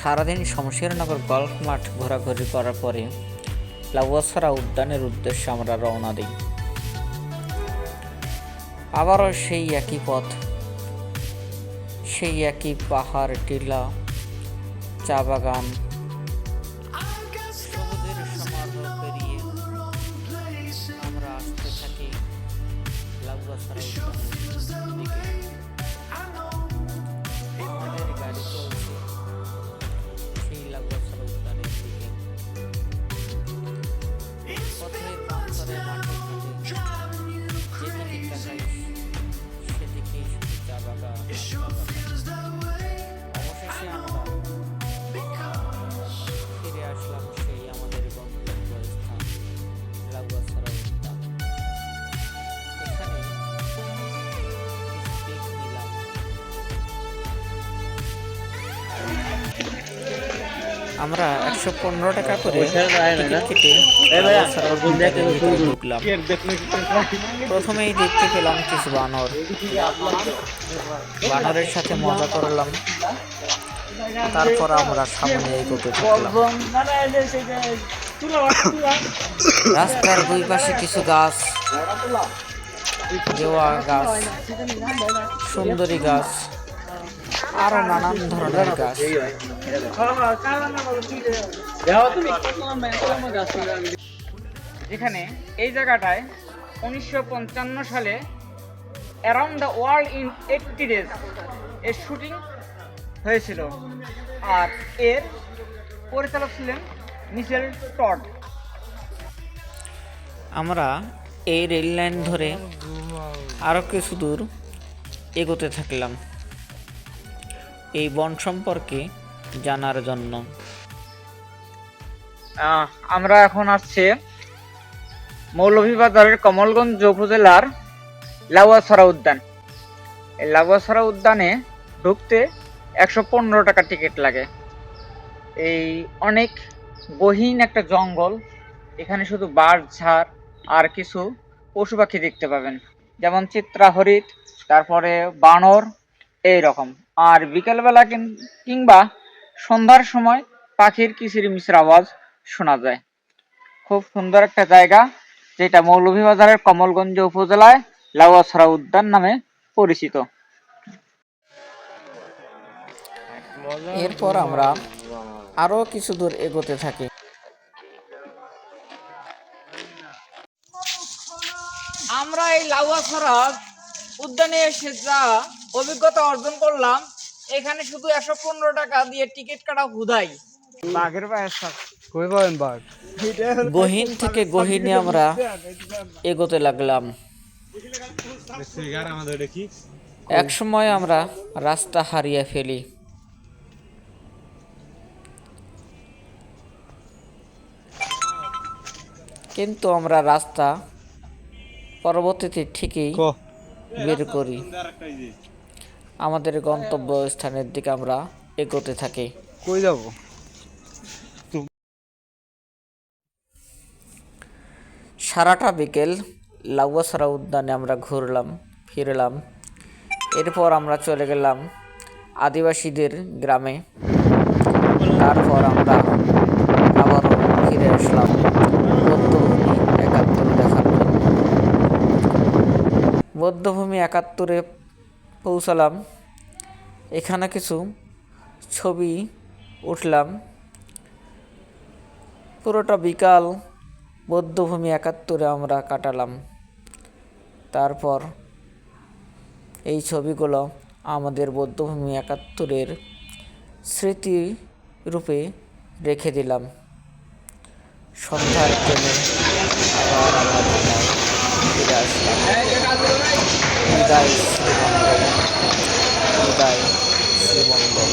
সারাদিন শমশেরনগর গল্ফ মাঠ ঘোরাঘুরি করার পরে লাউয়াছড়া উদ্যানের উদ্দেশ্যে আমরা রওনা দিই। আবারও সেই একই পথ, সেই একই পাহাড়, টিলা, চা বাগান, সবুজের সমারোহ পেরিয়ে আমরা আসতে থাকি লাউয়াছড়া উদ্যানের দিকে। আমাদের গাড়ি চলছে সেই লাউয়াছড়া উদ্যানের দিকে। পথের প্রান্তরে মাঠে ঘাটে যেদিকে তাকাই সেদিকেই শুধু চা বাগান। অবশেষে আমরা ফিরে আসলাম সেই আমাদের গন্তব্যস্থান লাউয়াছড়া উদ্যান। এখানে পিক নিলাম। আমরা 115 টাকা করে টিকিট কেটে লাউয়াছড়া উদ্যানের ভিতরে ঢুকলাম। প্রথমেই দেখতে পেলাম কিছু বানর। বানরের সাথে মজা করলাম। তারপর আমরা সামনে এগোতে থাকলাম। রাস্তার দুই পাশে কিছু গাছ, দেওয়া গাছ, সুন্দরী গাছ, আরো নানান ধরনের গাছ। এখানে এই জায়গাটায় 1955 সালে around the world in 80 days এর শুটিং হয়েছিল, আর এর পরিচালক ছিলেন মিশেল টড। আমরা এই রেল লাইন ধরে আরো কিছু দূর এগোতে থাকলাম এই বন সম্পর্কে জানার জন্য। আমরা এখন আসছে মৌলভীবাজারের কমলগঞ্জ উপজেলার লাউয়াছড়া উদ্যান। এই লাউয়াছড়া উদ্যানে ঢুকতে 115 টাকা টিকিট লাগে। এই অনেক গহীন একটা জঙ্গল, এখানে শুধু বাঁশ ঝাড় আর কিছু পশু পাখি দেখতে পাবেন, যেমন চিত্রা হরিণ, তারপরে বানর, এই রকম। আর বিকেলবেলা কিংবা সন্ধ্যার সময় পাখির কিচিরমিচির আওয়াজ শোনা যায়। খুব সুন্দর একটা জায়গা, যেটা মৌলভীবাজারের কমলগঞ্জ উপজেলায় লাউয়াছড়া উদ্যান নামে পরিচিত। এরপর আমরা আরো কিছু দূর এগোতে থাকি। আমরা এই লাউয়াছড়া উদ্যানে এসে যা অভিজ্ঞতা অর্জন করলাম, এখানে শুধু 115 টাকা দিয়ে টিকিট কাটা হুদাই। বাঘের পায়ের কই পাবেন বাঘ? গহীন থেকে গহীনে আমরা এগোতে লাগলাম। এক সময় আমরা রাস্তা হারিয়ে ফেলি। কিন্তু আমরা রাস্তা পরবর্তীতে ঠিকই বের করি। আমাদের গন্তব্যস্থানের দিকে আমরা এগোতে থাকি। কই যাব? সারাটা বিকেল লাউয়াছড়া উদ্যানে আমরা ঘুরলাম ফিরলাম। এরপর আমরা চলে গেলাম আদিবাসীদের গ্রামে। তারপর আমরা আবারও ফিরে আসলাম বৌদ্ধভূমি 71 দেখার জন্য। বৌদ্ধভূমি 71-এ পৌঁছালাম। এখানে কিছু ছবি উঠলাম। পুরোটা বিকাল বৌদ্ধভূমি 71-এ আমরা কাটালাম। তারপর এই ছবিগুলো আমাদের বৌদ্ধভূমি 71-এর স্মৃতি রূপে রেখে দিলাম। সন্ধ্যার ট্রেনে আবার আমরা ঢাকায় ফিরে আসলাম। বিদায় শ্রীমঙ্গল, বিদায় শ্রীমঙ্গল।